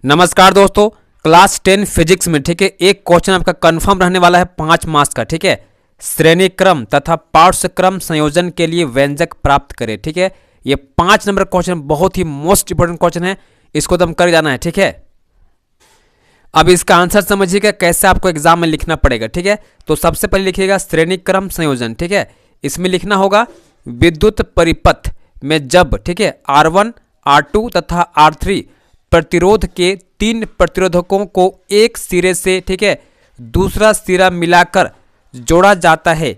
नमस्कार दोस्तों, class 10 physics में ठीक है एक क्वेश्चन आपका कंफर्म रहने वाला है 5 मार्क्स का। ठीक है, श्रेणी क्रम तथा पार्श्वक्रम संयोजन के लिए व्यंजक प्राप्त करें। ठीक है, ये 5 नंबर क्वेश्चन बहुत ही मोस्ट इंपोर्टेंट क्वेश्चन है, इसको तो हम कर जाना है। ठीक है, अब इसका आंसर समझिएगा कैसे आपको एग्जाम में लिखना पड़ेगा। ठीक है, तो सबसे पहले लिखिएगा श्रेणी क्रम संयोजन। ठीक है, इसमें लिखना होगा विद्युत परिपथ में जब ठीक है R1, R2 तथा R3 प्रतिरोध के 3 प्रतिरोधकों को एक सिरे से ठीक है दूसरा सिरा मिलाकर जोड़ा जाता है,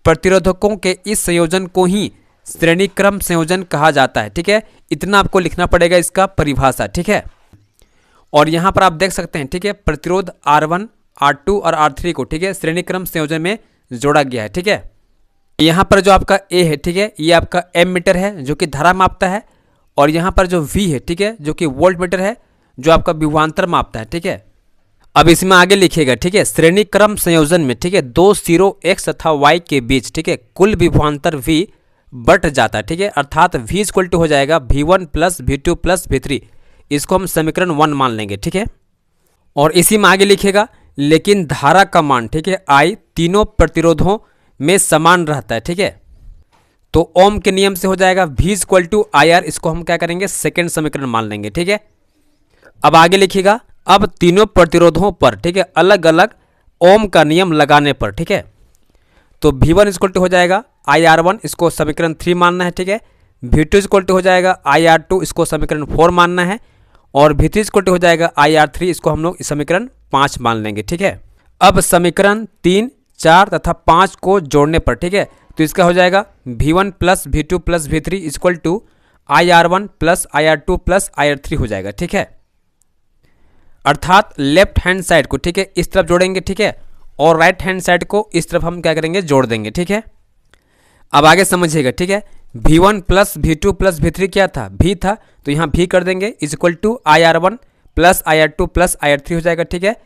प्रतिरोधकों के इस संयोजन को ही श्रेणी क्रम संयोजन कहा जाता है। ठीक है, इतना आपको लिखना पड़ेगा इसका परिभाषा। ठीक है, और यहाँ पर आप देख सकते हैं ठीक है प्रतिरोध R1, R2 और R3 को ठीक है श्रेणी क्रम संयोजन में जोड़ा गया है। ठीक है, यहाँ पर जो आपका A है ठीक है ये आपका एमीटर है जो कि धारा मापता है, और यहाँ पर जो V है ठीक है जो कि वोल्ट मीटर है जो आपका विभवांतर मापता है। ठीक है, अब इसमें आगे लिखिएगा ठीक है श्रेणी क्रम संयोजन में ठीक है दो सिरों x तथा y के बीच ठीक है कुल विभवांतर V बट जाता है। ठीक है, अर्थात V इक्वल टू हो जाएगा V1 plus V2 plus V3। इसको हम समीकरण 1 मान लेंगे। ठीक है, और इसी में आगे लिखिएगा लेकिन धारा का मान ठीक है I तीनों प्रतिरोधों में समान रहता है। ठीक है, तो ओम के नियम से हो जाएगा V इक्वल टू IR। इसको हम क्या करेंगे सेकेंड समीकरण मान लेंगे। ठीक है, अब आगे लिखिएगा अब तीनों प्रतिरोधों पर ठीक है अलग अलग ओम का नियम लगाने पर ठीक है तो V1 इक्वल टू हो जाएगा IR1, इसको समीकरण 3 मानना है। ठीक है, V2 इक्वल टू हो जाएगा IR2, इसको समीकरण 4 मानना है, और V3 इक्वल टू हो जाएगा IR3, इसको हम लोग इस समीकरण 5 मान लेंगे। ठीक है, अब समीकरण 3, 4 तथा 5 को जोड़ने पर ठीक है तो इसका हो जाएगा V1 plus V2 plus V3 equal to IR1 plus IR2 plus IR3 हो जाएगा। ठीक है, अर्थात लेफ्ट हैंड साइड को ठीक है इस तरफ जोड़ेंगे ठीक है और राइट हैंड साइड को इस तरफ हम क्या करेंगे जोड़ देंगे। ठीक है, अब आगे समझिएगा ठीक है V1 plus V2 plus V3 क्या था V था, तो यहाँ V कर देंगे equal to IR1 plus IR2 plus IR3 हो जाएगा। ठीक है,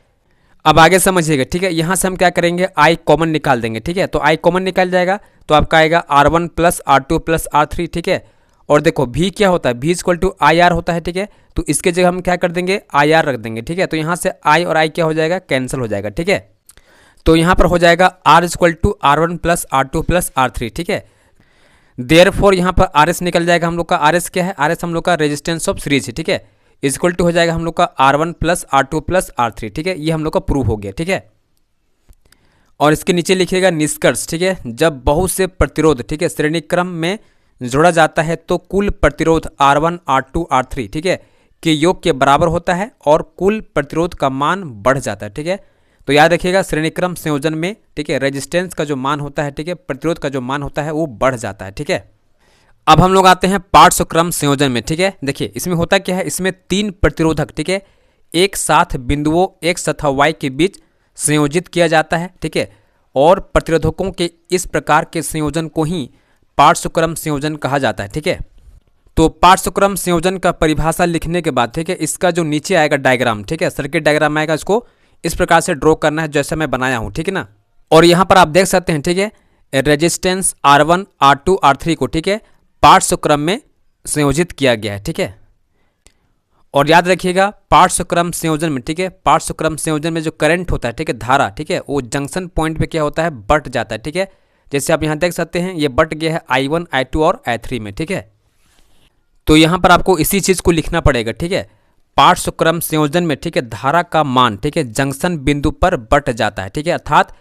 अब आगे समझिएगा ठीक है यहाँ से हम क्या करेंगे I कॉमन निकाल देंगे। ठीक है, तो I कॉमन निकाल जाएगा तो आपका आएगा R1 plus R2 plus R3। ठीक है, और देखो V क्या होता है V इक्वल टू IR होता है। ठीक है, तो इसके जगह हम क्या कर देंगे IR रख देंगे। ठीक है, तो यहाँ से I और I क्या हो जाएगा कैंसिल हो जाएगा। ठीक है, तो यहाँ पर हो जाएगा R equal to R1 plus R2 plus R3। ठीक है, देयरफॉर यहाँ पर RS निकल जाएगा। हम लोग का RS क्या है, RS हम लोग का रेजिस्टेंस ऑफ सीरीज है। ठीक है, इक्वल टू हो जाएगा हम लोग का R1 plus R2 plus R3। ठीक है, ये हम लोग का प्रूव हो गया। ठीक है, और इसके नीचे लिखिएगा निष्कर्ष। ठीक है, जब बहुत से प्रतिरोध ठीक है श्रेणी क्रम में जोड़ा जाता है तो कुल प्रतिरोध R1, R2, R3 ठीक है के योग के बराबर होता है और कुल प्रतिरोध का मान बढ़ जाता है। ठीक है, तो याद रखिएगा श्रेणी क्रम संयोजन में ठीक है रेजिस्टेंस का जो मान होता है ठीक है प्रतिरोध का जो मान होता है वो बढ़ जाता है। ठीक है, अब हम लोग आते हैं पार्श्वक्रम संयोजन में। ठीक है, देखिए इसमें होता क्या है, इसमें 3 प्रतिरोधक ठीक है एक साथ बिंदुओं x तथा y के बीच संयोजित किया जाता है। ठीक है, और प्रतिरोधकों के इस प्रकार के संयोजन को ही पार्श्वक्रम संयोजन कहा जाता है। ठीक है, तो पार्श्वक्रम संयोजन का परिभाषा लिखने के बाद ठीक है इसका जो नीचे आएगा डायग्राम ठीक है सर्किट डायग्राम आएगा, इसको इस प्रकार से ड्रॉ करना है जैसे मैं बनाया हूँ। ठीक है ना, और यहाँ पर आप देख सकते हैं ठीक है रेजिस्टेंस R1, R2, R3 को ठीक है पार्श्वक्रम में संयोजित किया गया है। ठीक है, और याद रखिएगा पार्श्वक्रम संयोजन में ठीक है पार्श्वक्रम संयोजन में जो करंट होता है ठीक है धारा ठीक है वो जंक्शन पॉइंट पे क्या होता है बट जाता है। ठीक है, जैसे आप यहाँ देख सकते हैं ये बट गया है I1, I2 और I3 में। ठीक है, तो यहाँ पर आपको इसी चीज़ को लिखना पड़ेगा। ठीक है, पार्श्वक्रम संयोजन में ठीक है धारा का मान ठीक है जंक्शन बिंदु पर बट जाता है। ठीक है, अर्थात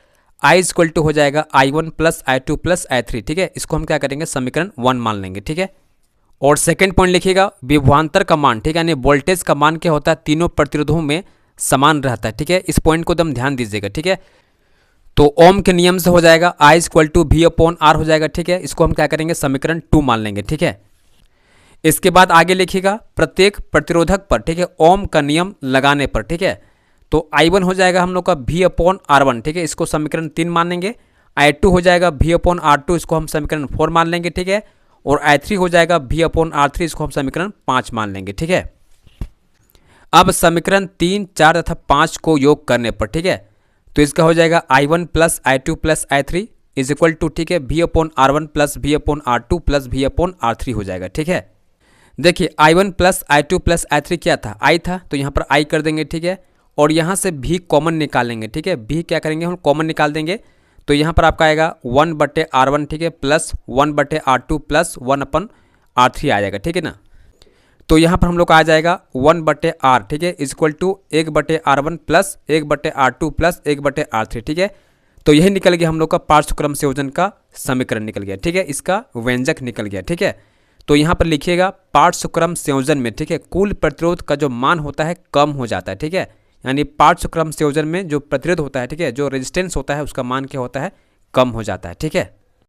I इक्वल टू हो जाएगा I1 plus I2 plus I3। ठीक है, इसको हम क्या करेंगे समीकरण 1 मान लेंगे। ठीक है, और सेकंड पॉइंट लिखिएगा विभवांतर का मान ठीक है यानी वोल्टेज का मान क्या होता है तीनों प्रतिरोधों में समान रहता है। ठीक है, इस पॉइंट को एकदम ध्यान दीजिएगा। ठीक है, तो ओम के नियम से हो जाएगा I equal to V upon R हो जाएगा। ठीक है, इसको हम क्या करेंगे समीकरण 2 मान लेंगे। ठीक है, इसके बाद आगे लिखिएगा प्रत्येक प्रतिरोधक पर ठीक है ओम का नियम लगाने पर ठीक है तो I1 हो जाएगा हम लोग का V अपॉन R1। ठीक है, इसको समीकरण 3 मानेंगे। I2 हो जाएगा V अपॉन R2, इसको हम समीकरण 4 मान लेंगे। ठीक है, और I3 हो जाएगा V अपॉन R3, इसको हम समीकरण 5 मान लेंगे। ठीक है, अब समीकरण 3, 4 तथा 5 को योग करने पर ठीक है तो इसका हो जाएगा I1 plus I2 plus I3 is equal to ठीक है V upon R1 plus V upon R2 plus V upon R3 हो जाएगा। ठीक है, देखिए I1 plus I2 plus I3 क्या था, I था, तो यहाँ पर I कर देंगे, ठीक है। और यहाँ से भी कॉमन निकालेंगे, ठीक है। भी क्या करेंगे, हम कॉमन निकाल देंगे, तो यहाँ पर आपका आएगा 1/R1, ठीक है, प्लस 1/R2 प्लस 1/R3 आ जाएगा, ठीक है ना। तो यहाँ पर हम लोग का आ जाएगा 1/R, ठीक है, equal to 1/R1 plus 1/R2 plus 1/R3, ठीक है। तो यही निकल गया हम लोग का पार्श्वक्रम संयोजन का समीकरण निकल गया, ठीक है, इसका व्यंजक निकल गया, ठीक है। तो यहाँ पर लिखिएगा पार्श्वक्रम संयोजन में, ठीक है, कुल प्रतिरोध का जो मान होता है कम हो जाता है, ठीक है। यानी पार्श्वक्रम संयोजन में जो प्रतिरोध होता है, ठीक है, जो रेजिस्टेंस होता है उसका मान क्या होता है, कम हो जाता है, ठीक है।